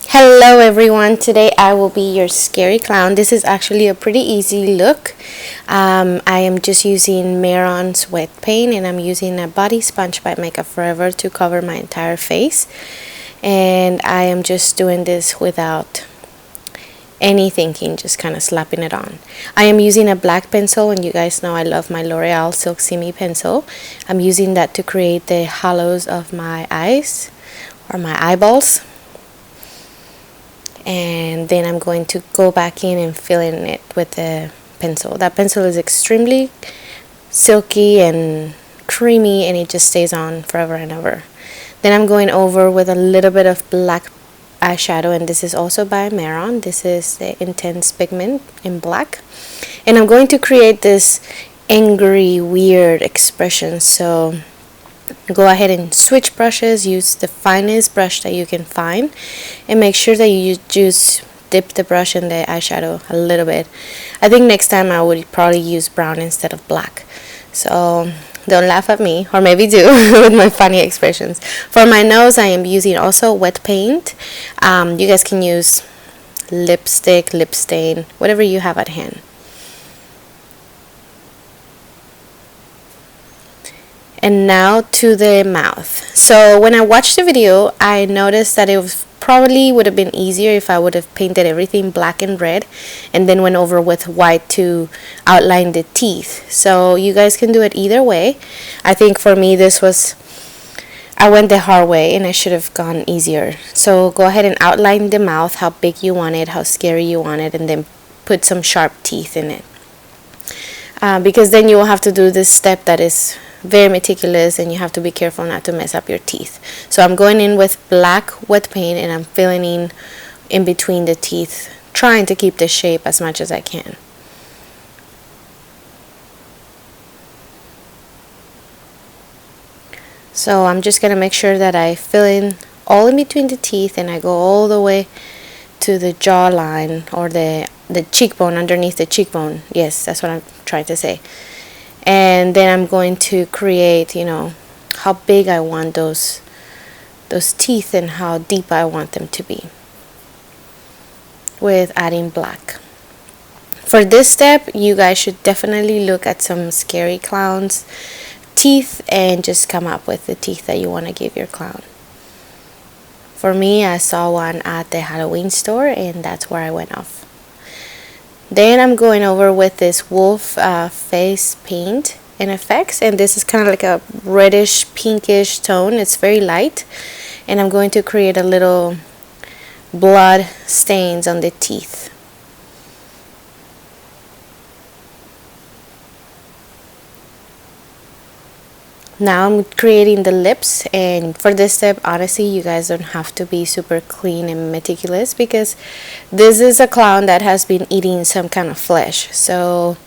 Hello everyone, today I will be your scary clown. This is actually a pretty easy look. I am just using Mehron's wet paint and I'm using a body sponge by Makeup Forever to cover my entire face. And I am just doing this without any thinking, just kind of slapping it on. I am using a black pencil, and you guys know I love my L'Oreal Silk Simi pencil. I'm using that to create the hollows of my eyes or my eyeballs. And then I'm going to go back in and fill in it with the pencil. That pencil is extremely silky and creamy, and it just stays on forever and ever. Then I'm going over with a little bit of black eyeshadow, and this is also by Mehron. This is the Intense Pigment in black, and I'm going to create this angry, weird expression. So go ahead and switch brushes, use the finest brush that you can find, and make sure that you just dip the brush in the eyeshadow a little bit. I think next time I would probably use brown instead of black, so don't laugh at me, or maybe do with my funny expressions. For my nose, I am using also wet paint. You guys can use lipstick, lip stain, whatever you have at hand. And now to the mouth. So when I watched the video, I noticed that it was probably would have been easier if I would have painted everything black and red and then went over with white to outline the teeth. So you guys can do it either way. I think for me I went the hard way and I should have gone easier. So go ahead and outline the mouth, how big you want it, how scary you want it, and then put some sharp teeth in it. Because then you will have to do this step that is very meticulous, and you have to be careful not to mess up your teeth. So I'm going in with black wet paint and I'm filling in between the teeth, trying to keep the shape as much as I can. So I'm just gonna make sure that I fill in all in between the teeth, and I go all the way to the jawline, or the cheekbone, underneath the cheekbone. Yes, that's what I'm trying to say. And then I'm going to create, how big I want those teeth and how deep I want them to be, with adding black. For this step, you guys should definitely look at some scary clowns' teeth and just come up with the teeth that you want to give your clown. For me, I saw one at the Halloween store, and that's where I went off. Then I'm going over with this wolf face paint and effects, and this is kind of like a reddish pinkish tone. It's very light, and I'm going to create a little blood stains on the teeth. Now I'm creating the lips, and for this step, honestly, you guys don't have to be super clean and meticulous, because this is a clown that has been eating some kind of flesh. So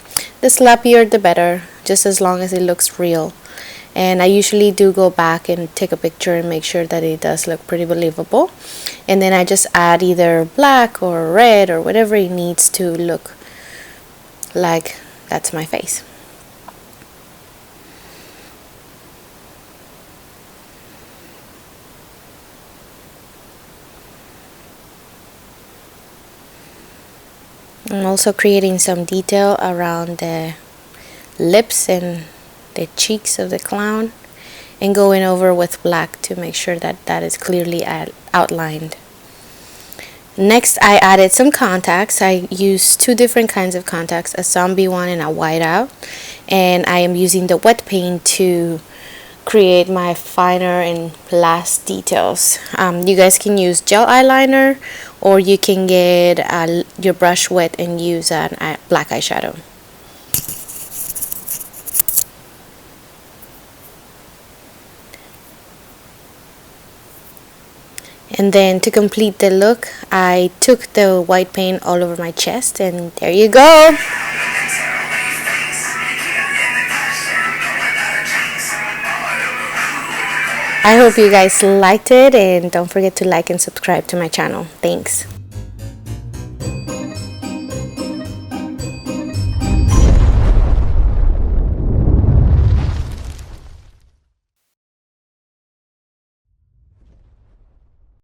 the slappier the better, just as long as it looks real. And I usually do go back and take a picture and make sure that it does look pretty believable. And then I just add either black or red or whatever it needs to look like that's my face. I'm also creating some detail around the lips and the cheeks of the clown, and going over with black to make sure that that is clearly outlined. Next, I added some contacts. I used two different kinds of contacts, a zombie one and a whiteout, and I am using the wet paint to create my finer and last details. You guys can use gel eyeliner, or you can get your brush wet and use a black eyeshadow. And then to complete the look, I took the white paint all over my chest, and there you go. I hope you guys liked it, and don't forget to like and subscribe to my channel. Thanks.